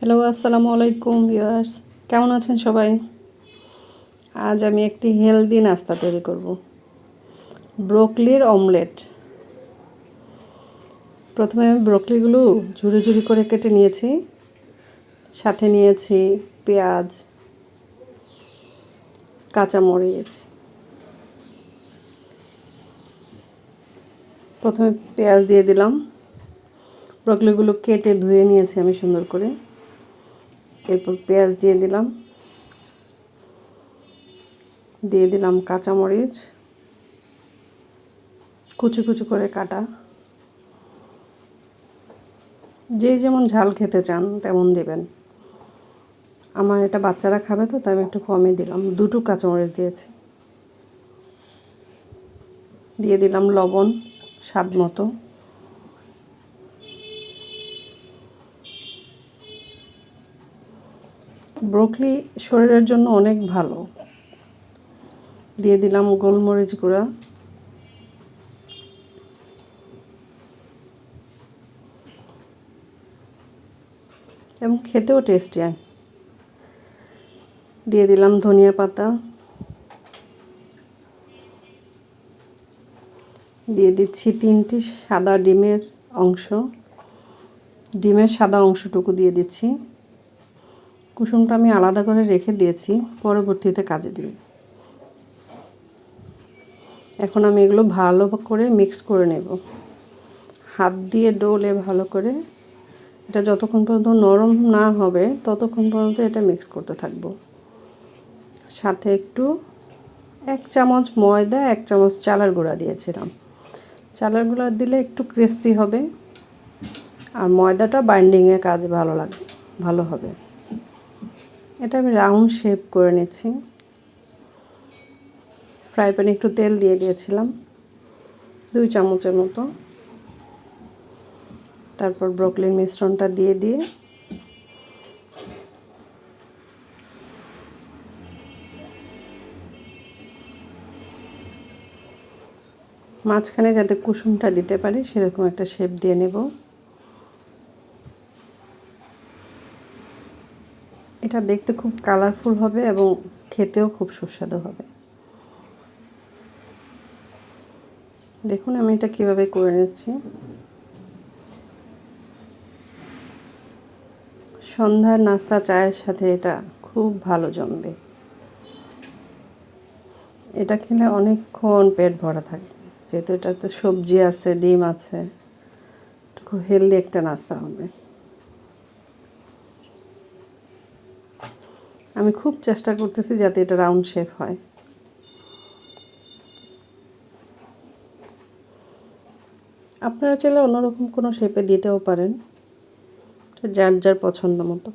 Hello, আসসালামু আলাইকুম viewers. কেমন আছেন সবাই? আজ আমি একটি হেলদি নাস্তা তৈরি করব, ব্রোকলির অমলেট। প্রথমে আমি ব্রোকলিগুলো ঝুরি ঝুরি করে কেটে নিয়েছি, সাথে নিয়েছি পেঁয়াজ, কাঁচামরিচ। প্রথমে পেঁয়াজ দিয়ে দিলাম, ব্রোকলিগুলো কেটে ধুয়ে নিয়েছি আমি সুন্দর করে। এরপর পেঁয়াজ দিয়ে দিলাম কাঁচামরিচ কুচি কুচি করে কাটা। যে যেমন ঝাল খেতে চান তেমন দেবেন। আমার এটা বাচ্চারা খাবে তো, তাই আমি একটু কমই দিলাম। 2টো কাঁচামরিচ দিয়েছি। দিয়ে দিলাম লবণ স্বাদ মতো। ব্রোকলি শরীরের জন্য অনেক ভালো। দিয়ে দিলাম গোলমরিচ গুঁড়া, এবং খেতেও টেস্টি হয়। দিয়ে দিলাম ধনিয়া পাতা, দিয়ে দিচ্ছি 3টি সাদা ডিমের অংশ। ডিমের সাদা অংশটুকু দিয়ে দিচ্ছি। কুসুমটা আমি আলাদা করে রেখে দিয়েছি, পরবর্তীতে কাজে দিই। এখন আমি এগুলো ভালো করে মিক্স করে নেব, হাত দিয়ে ডলে ভালো করে। এটা যতক্ষণ পর্যন্ত নরম না হবে ততক্ষণ পর্যন্ত এটা মিক্স করতে থাকবো। সাথে একটু 1 চামচ ময়দা, 1 চামচ চালের গুঁড়া দিয়েছিলাম। চালের গুঁড়া দিলে একটু ক্রিস্পি হবে, আর ময়দাটা বাইন্ডিংয়ের কাজ ভালো হবে। এটা আমি রাউন্ড শেপ করে নিচ্ছি। ফ্রাই প্যানে একটু তেল দিয়ে দিয়েছিলাম 2 চামচের মতো। তারপর ব্রোকলির মিশ্রণটা দিয়ে মাঝখানে যাতে কুসুমটা দিতে পারি সেরকম একটা শেপ দিয়ে নেব। এটা দেখতে খুব কালারফুল হবে এবং খেতেও খুব সুস্বাদু হবে। দেখুন আমি এটা কিভাবে করে নিচ্ছি। সন্ধ্যার নাস্তা চায়ের সাথে এটা খুব ভালো জমবে। এটা খেলে অনেকক্ষণ পেট ভরা থাকবে, যেহেতু এটাতে সবজি আছে, ডিম আছে। খুব হেলদি একটা নাস্তা হবে। আমি খুব চেষ্টা করতেছি যাতে এটা রাউন্ড শেপ হয়। আপনারা চাইলে অন্যরকম কোনো শেপে দিতেও পারেন, যার যার পছন্দ মতো।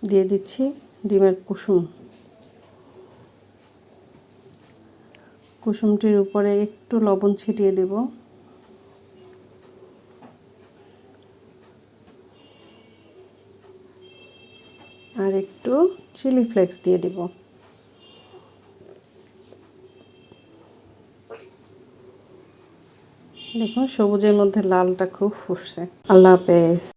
দিয়ে দিচ্ছি ডিমের কুসুমটির উপরে একটু লবণ ছিটিয়ে দেব। আর একটু চিলি ফ্লেক্স দিয়ে দেব। দেখুন সবুজের মধ্যে লালটা খুব ফুটছে। আল্লাহ হাফেজ।